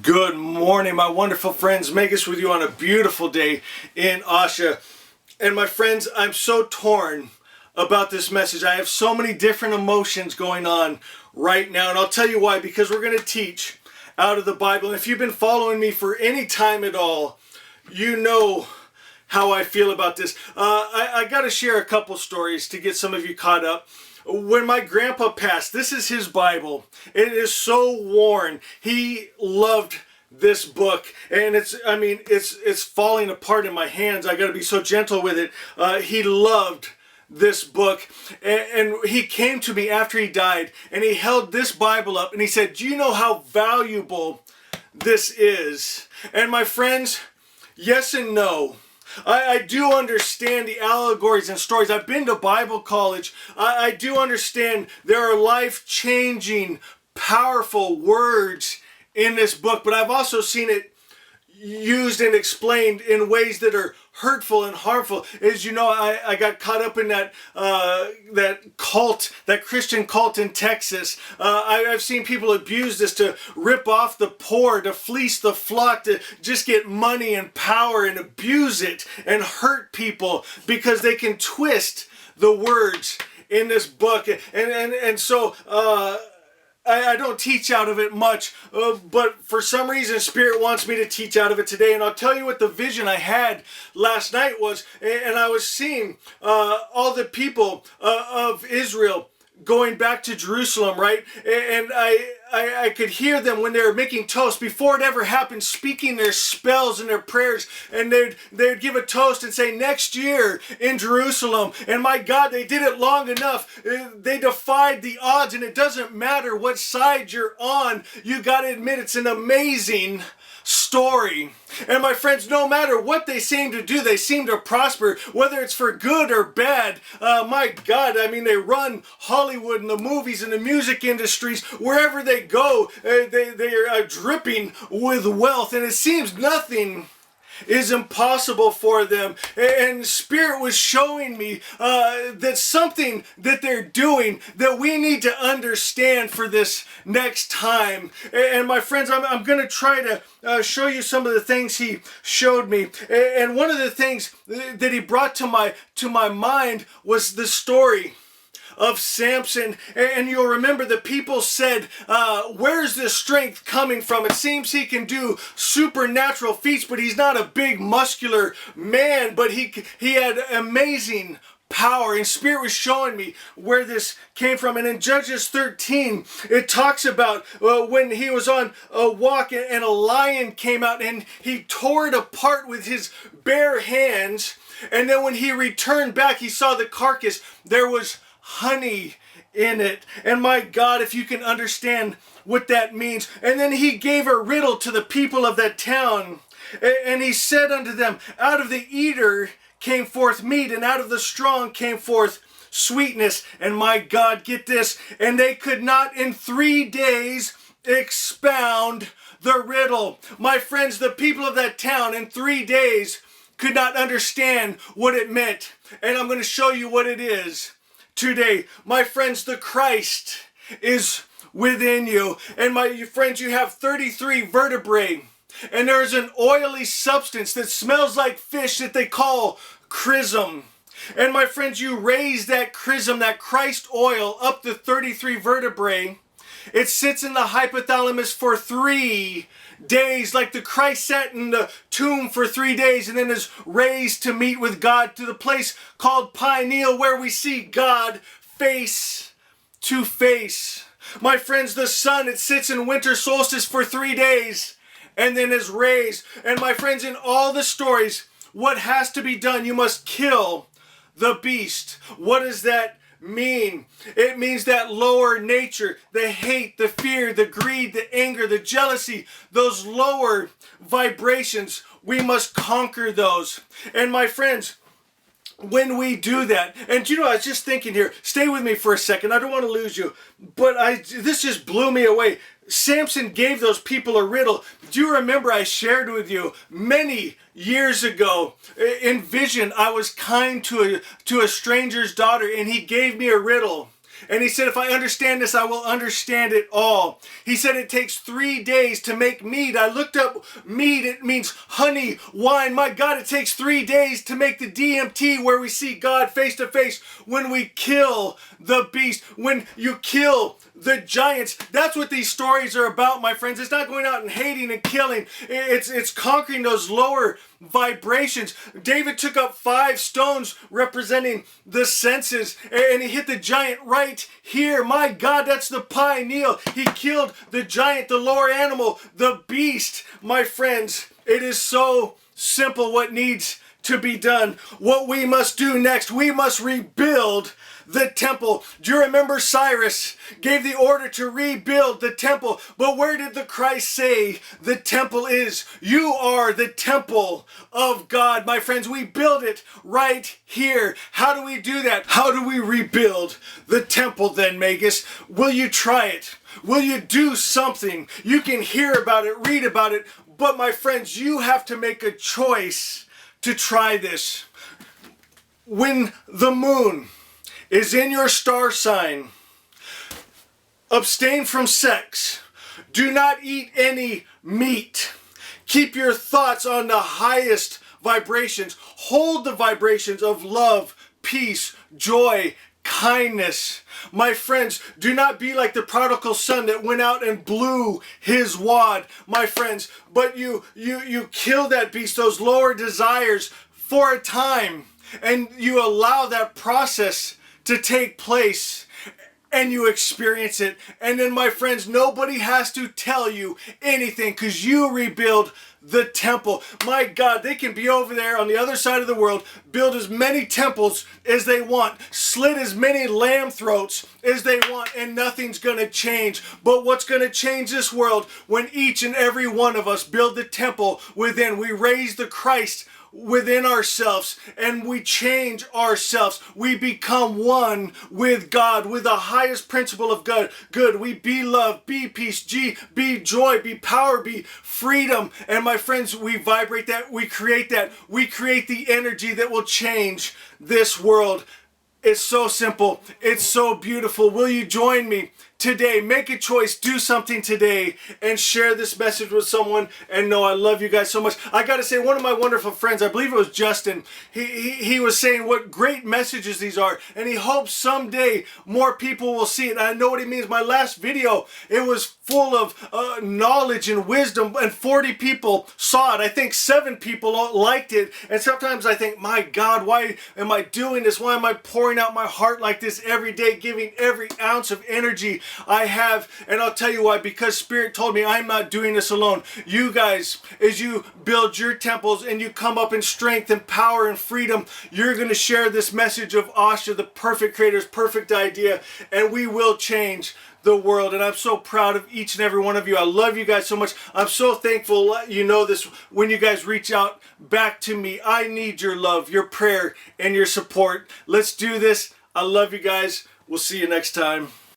Good morning, my wonderful friends. Magus with you on a beautiful day in Asha. And my friends, I'm so torn about this message. I have so many different emotions going on right now. And I'll tell you why, because we're going to teach out of the Bible. And if you've been following me for any time at all, you know how I feel about this. I got to share a couple stories to get some of you caught up. When my grandpa passed, this is his Bible. It is so worn. He loved this book, and it's falling apart in my hands. I got to be so gentle with it. He loved this book, and he came to me after he died, and he held this Bible up, and he said, "Do you know how valuable this is?" And my friends, yes and no. I do understand the allegories and stories. I've been to Bible college. I do understand there are life-changing, powerful words in this book, but I've also seen it used and explained in ways that are hurtful and harmful. As you know, I got caught up in that cult, that Christian cult in Texas. I've seen people abuse this to rip off the poor, to fleece the flock, to just get money and power and abuse it and hurt people because they can twist the words in this book. And so I don't teach out of it much, but for some reason Spirit wants me to teach out of it today. And I'll tell you what the vision I had last night was, and I was seeing all the people of Israel going back to Jerusalem, right? And I could hear them when they were making toast before it ever happened, speaking their spells and their prayers, and they'd give a toast and say, "Next year in Jerusalem." And my God, they did it long enough. They defied the odds, and it doesn't matter what side you're on. You got to admit, it's an amazing story. And my friends, no matter what they seem to do, they seem to prosper, whether it's for good or bad. My God, I mean, they run Hollywood and the movies and the music industries. Wherever they go, they are dripping with wealth, and it seems nothing is impossible for them. And Spirit was showing me that something that they're doing that we need to understand for this next time. And my friends, I'm going to try to show you some of the things he showed me. And one of the things that he brought to my mind was the story of Samson. And you'll remember the people said, where's this strength coming from? It seems he can do supernatural feats, but he's not a big muscular man, but he had amazing power. And Spirit was showing me where this came from. And in Judges 13, it talks about when he was on a walk and a lion came out and he tore it apart with his bare hands. And then when he returned back, he saw the carcass. There was honey in it. And my God, if you can understand what that means. And then he gave a riddle to the people of that town. And he said unto them, out of the eater came forth meat, and out of the strong came forth sweetness. And my God, get this, and they could not in 3 days expound the riddle. My friends, the people of that town in 3 days could not understand what it meant. And I'm going to show you what it is today. My friends, the Christ is within you. And my friends, you have 33 vertebrae. And there is an oily substance that smells like fish that they call chrism. And my friends, you raise that chrism, that Christ oil, up to 33 vertebrae. It sits in the hypothalamus for 3 days, like the Christ sat in the tomb for 3 days and then is raised to meet with God to the place called pineal, where we see God face to face. My friends, the sun, it sits in winter solstice for 3 days and then is raised. And my friends, in all the stories, what has to be done? You must kill the beast. What does that mean? It means that lower nature, the hate, the fear, the greed, the anger, the jealousy, those lower vibrations, we must conquer those. And my friends, when we do that, and you know, I was just thinking here, stay with me for a second, I don't want to lose you, but this just blew me away. Samson gave those people a riddle. Do you remember I shared with you many years ago in vision, I was kind to a stranger's daughter, and he gave me a riddle. And he said, if I understand this, I will understand it all. He said it takes 3 days to make mead. I looked up mead. It means honey, wine. My God, it takes 3 days to make the DMT where we see God face to face when we kill the beast, when you kill the giants. That's what these stories are about, my friends. It's not going out and hating and killing. It's conquering those lower vibrations. David took up 5 stones representing the senses, and he hit the giant right here. My God, that's the pineal. He killed the giant, the lower animal, the beast. My friends, it is so simple what needs to be done. What we must do next, we must rebuild the temple. Do you remember Cyrus gave the order to rebuild the temple? But where did the Christ say the temple is? You are the temple of God, my friends. We build it right here. How do we do that? How do we rebuild the temple then, Magus? Will you try it? Will you do something? You can hear about it, read about it, but my friends, you have to make a choice to try this. When the moon is in your star sign, abstain from sex. Do not eat any meat. Keep your thoughts on the highest vibrations. Hold the vibrations of love, peace, joy, kindness. My friends, do not be like the prodigal son that went out and blew his wad, my friends, but you kill that beast, those lower desires for a time, and you allow that process to take place, and you experience it. And then, my friends, nobody has to tell you anything, because you rebuild the temple. My God, they can be over there on the other side of the world, build as many temples as they want, slit as many lamb throats as they want, and nothing's going to change. But what's going to change this world when each and every one of us build the temple within? We raise the Christ within ourselves, and we change ourselves. We become one with God, with the highest principle of good. We be love, be peace, be joy, be power, be freedom. And my friends, we vibrate that, we create the energy that will change this world. It's so simple. It's so beautiful. Will you join me today? Make a choice. Do something today and share this message with someone. And know I love you guys so much. I got to say, one of my wonderful friends, I believe it was Justin, he was saying what great messages these are. And he hopes someday more people will see it. And I know what he means. My last video, it was full of knowledge and wisdom, and 40 people saw it. I think 7 people liked it. And sometimes I think, my God, why am I doing this? Why am I pouring out my heart like this every day, giving every ounce of energy I have? And I'll tell you why, because Spirit told me I'm not doing this alone. You guys, as you build your temples and you come up in strength and power and freedom, you're going to share this message of Asha, the perfect creator's perfect idea, and we will change the world. And I'm so proud of each and every one of you. I love you guys so much. I'm so thankful, you know this, when you guys reach out back to me. I need your love, your prayer, and your support. Let's do this. I love you guys. We'll see you next time.